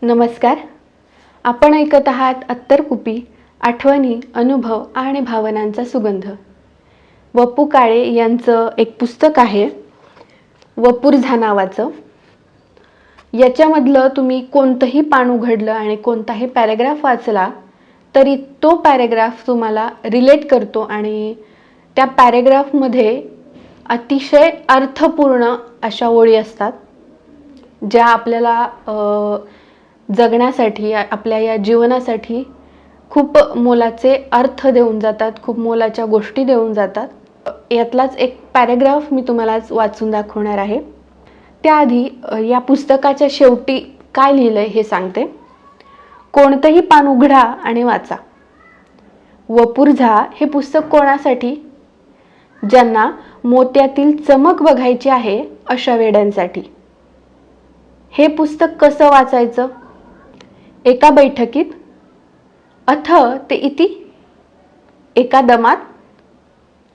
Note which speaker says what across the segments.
Speaker 1: नमस्कार. आपण ऐकत आहात अत्तरकुपी, आठवणी, अनुभव आणि भावनांचा सुगंध. वपू काळे यांचं एक पुस्तक आहे वपुर्झा नावाचं. याच्यामधलं तुम्ही कोणतंही पान उघडलं आणि कोणताही पॅराग्राफ वाचला तरी तो पॅराग्राफ तुम्हाला रिलेट करतो आणि त्या पॅराग्राफमध्ये अतिशय अर्थपूर्ण अशा ओळी असतात ज्या आपल्याला जगण्यासाठी, आपल्या या जीवनासाठी खूप मोलाचे अर्थ देऊन जातात, खूप मोलाच्या गोष्टी देऊन जातात. यातलाच एक पॅराग्राफ मी तुम्हाला वाचून दाखवणार आहे. त्याआधी या पुस्तकाच्या शेवटी काय लिहिलंय हे सांगते. कोणतंही पान उघडा आणि वाचा. वपुर्झा हे पुस्तक कोणासाठी? ज्यांना मोत्यातील चमक बघायची आहे अशा वेड्यांसाठी. हे पुस्तक कसं वाचायचं? एका बैठकीत, अथ ते इति, एका दमात,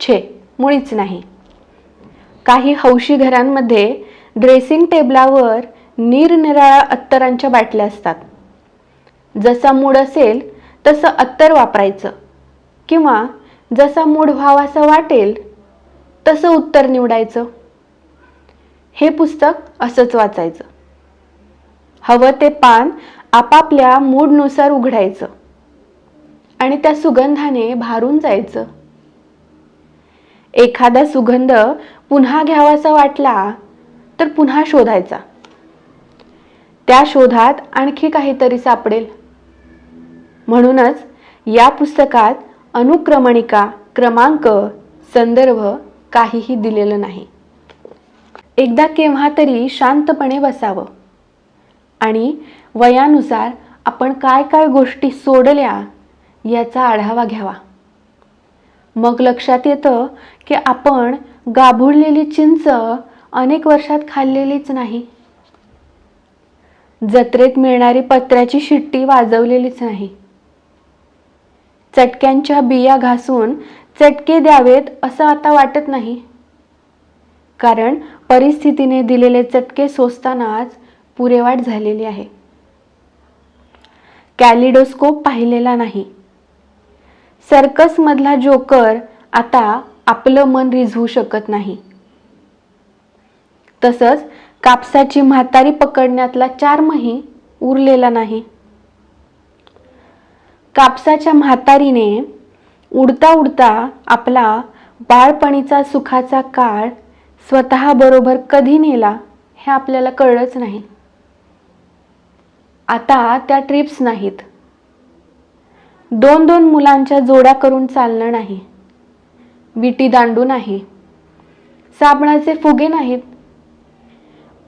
Speaker 1: छे मुळीच नाही. काही हौशी घरांमध्ये ड्रेसिंग टेबलावर निरनिराळ्या अत्तरांच्या बाटल्या असतात. जसा मूड असेल तसं अत्तर वापरायचं किंवा जसा मूड व्हावासा वाटेल तसं उत्तर निवडायचं. हे पुस्तक असंच वाचायचं. हवं ते पान आपापल्या मूडनुसार उघडायचं आणि त्या सुगंधाने भारून जायचं. एखादा सुगंध पुन्हा घ्यावासा वाटला तर पुन्हा शोधायचा. त्या शोधात आणखी काहीतरी सापडेल. म्हणूनच या पुस्तकात अनुक्रमणिका, क्रमांक, संदर्भ काहीही दिलेलं नाही. एकदा केव्हा तरी शांतपणे बसावं आणि वयानुसार आपण काय काय गोष्टी सोडल्या याचा आढावा घ्यावा. मग लक्षात येतं की आपण गाभुडलेली चिंच अनेक वर्षात खाल्लेलीच नाही. जत्रेत मिळणारी पत्र्याची शिट्टी वाजवलेलीच नाही. चटक्यांच्या बिया घासून चटके द्यावेत असं आता वाटत नाही. कारण परिस्थितीने दिलेले चटके सोसतानाच पुरेवाट झालेली आहे. कॅलिडोस्कोप पाहिलेला नाही. सर्कस मधला जोकर आता आपलं मन रिझवू शकत नाही. तसंच कापसाची म्हातारी पकडण्यातला चार्मही उरलेला नाही. कापसाच्या म्हातारीने उडता उडता आपला बाळपणीचा सुखाचा काळ स्वतः बरोबर कधी नेला हे आपल्याला कळलंच नाही. आता त्या ट्रिप्स नाहीत. दोन दोन मुलांच्या जोड्या करून चालणं नाही. विटी दांडू नाही. साबणाचे फुगे नाहीत.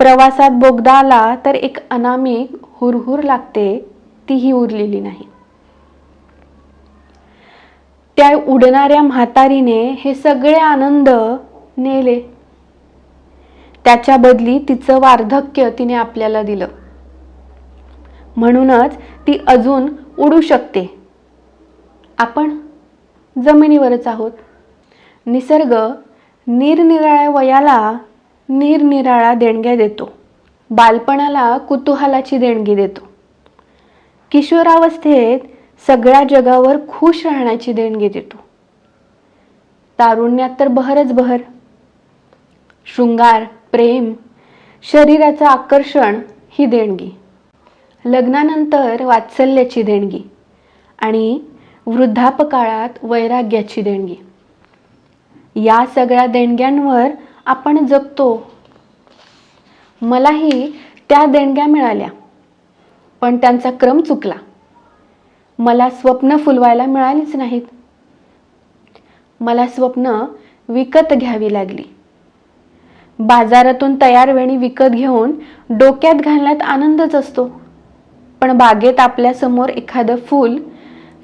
Speaker 1: प्रवासात बोगदा आला तर एक अनामिक हुरहुर लागते, तीही उरलेली नाही. त्या उडणाऱ्या म्हातारीने हे सगळे आनंद नेले. त्याच्या बदली तिचं वार्धक्य तिने आपल्याला दिलं. म्हणूनच ती अजून उडू शकते. आपण जमिनीवरच आहोत. निसर्ग निरनिराळ्या वयाला निरनिराळ्या देणग्या देतो. बालपणाला कुतूहलाची देणगी देतो. किशोरावस्थेत सगळ्या जगावर खुश राहण्याची देणगी देतो. तारुण्यात तर बहरच बहर. शृंगार, प्रेम, शरीराचं आकर्षण ही देणगी. लग्नानंतर वात्सल्याची देणगी आणि वृद्धापकाळात वैराग्याची देणगी. या सगळ्या देणग्यांवर आपण जगतो. मलाही त्या देणग्या मिळाल्या, पण त्यांचा क्रम चुकला. मला स्वप्न फुलवायला मिळालीच नाहीत. मला स्वप्न विकत घ्यावी लागली. बाजारातून तयार वेणी विकत घेऊन डोक्यात घालण्यात आनंदच असतो, पण बागेत आपल्या समोर एखादं फूल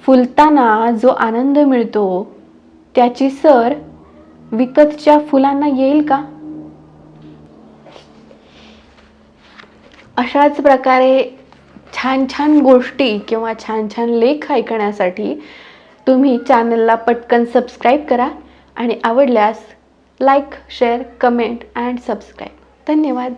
Speaker 1: फुलताना जो आनंद मिळतो त्याची सर विकतच्या फुलांना येईल का? अशाच प्रकारे छान छान गोष्टी किंवा छान छान लेख ऐकण्यासाठी तुम्ही चॅनलला पटकन सबस्क्राईब करा आणि आवडल्यास like, share, comment and subscribe. धन्यवाद.